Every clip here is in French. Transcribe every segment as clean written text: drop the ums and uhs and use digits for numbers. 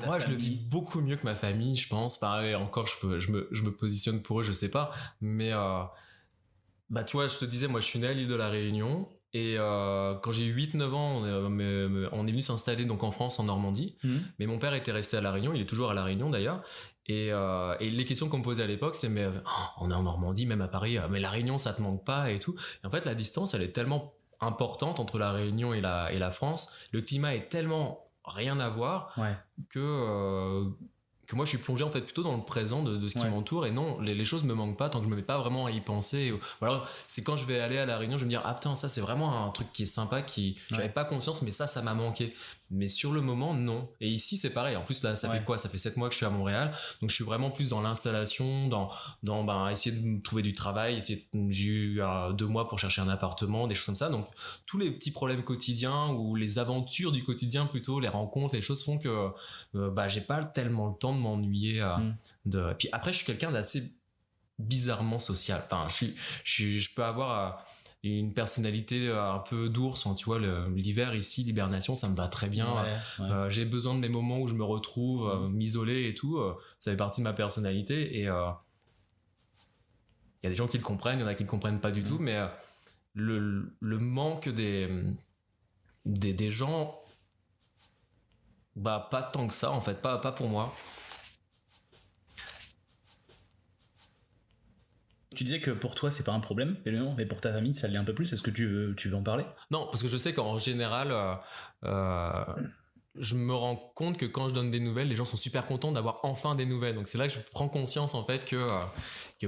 ta moi, famille. je le vis beaucoup mieux que ma famille, je pense. Pareil, encore, je me positionne pour eux, je sais pas. Mais, bah, tu vois, je te disais, moi, je suis né à l'île de la Réunion. Et quand j'ai eu 8-9 ans, on est venu s'installer donc en France, en Normandie. Mais mon père était resté à La Réunion, il est toujours à La Réunion d'ailleurs. Et les questions qu'on me posait à l'époque, c'est mais on est en Normandie, même à Paris, mais La Réunion, ça te manque pas et tout. Et en fait, la distance, elle est tellement importante entre La Réunion et la France. Le climat est tellement rien à voir Ouais. que moi je suis plongé en fait plutôt dans le présent de ce qui m'entoure, et non, les choses me manquent pas tant que je me mets pas vraiment à y penser. Ou alors c'est quand je vais aller à La Réunion, je vais me dire ah putain, ça c'est vraiment un truc qui est sympa, qui j'avais pas conscience, mais ça m'a manqué. Mais sur le moment, non. Et ici c'est pareil, en plus là ça fait quoi, ça fait 7 mois que je suis à Montréal, donc je suis vraiment plus dans l'installation, dans ben, essayer de me trouver du travail, j'ai eu 2 mois pour chercher un appartement, des choses comme ça. Donc tous les petits problèmes quotidiens, ou les aventures du quotidien plutôt, les rencontres, les choses font que bah, j'ai pas tellement le temps de m'ennuyer. Puis après, je suis quelqu'un d'assez bizarrement social. Enfin, je peux avoir une personnalité un peu d'ours. Enfin, tu vois, l'hiver ici, l'hibernation, ça me va très bien. J'ai besoin de mes moments où je me retrouve, m'isoler et tout. Ça fait partie de ma personnalité. Et il y a des gens qui le comprennent, il y en a qui le comprennent pas du tout. Mais le manque des gens, bah pas tant que ça en fait, pas pour moi. Tu disais que pour toi c'est pas un problème, mais pour ta famille ça l'est un peu plus. Est-ce que tu veux en parler? Non, parce que je sais qu'en général, je me rends compte que quand je donne des nouvelles, les gens sont super contents d'avoir enfin des nouvelles. Donc c'est là que je prends conscience en fait que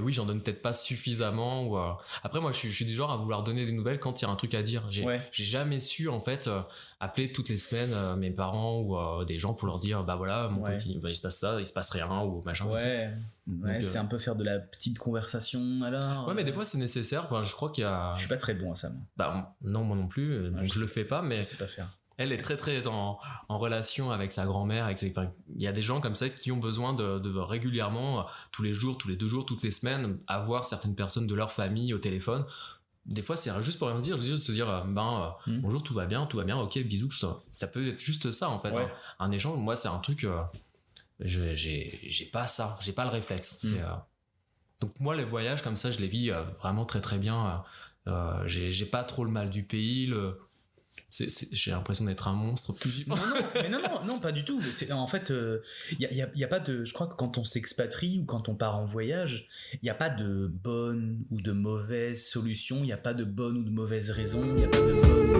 oui, j'en donne peut-être pas suffisamment. Ou, après moi je suis du genre à vouloir donner des nouvelles quand il y a un truc à dire. J'ai jamais su en fait appeler toutes les semaines mes parents ou des gens pour leur dire bah voilà mon petit, bah, il se passe ça, il se passe rien ou machin. Donc, c'est un peu faire de la petite conversation alors. Ouais, mais des fois c'est nécessaire. Enfin, je crois qu'il y a. Je suis pas très bon à ça. Moi. Bah non, moi non plus. Donc je le fais pas, mais. Je sais pas faire. Elle est très très en relation avec sa grand-mère. Il y a des gens comme ça qui ont besoin de régulièrement, tous les jours, tous les 2 jours, toutes les semaines, avoir certaines personnes de leur famille au téléphone. Des fois, c'est juste pour rien se dire, juste se dire, bonjour, tout va bien, ok, bisous. Ça peut être juste ça en fait. Un échange, moi, c'est un truc. J'ai pas ça, j'ai pas le réflexe. Donc moi, les voyages comme ça, je les vis vraiment très très bien. J'ai pas trop le mal du pays. J'ai l'impression d'être un monstre plus j'y pense. Non, pas du tout. En fait, y a pas de. Je crois que quand on s'expatrie ou quand on part en voyage, il n'y a pas de bonne ou de mauvaise solution. Il n'y a pas de bonne ou de mauvaise raison. Il n'y a pas de bonne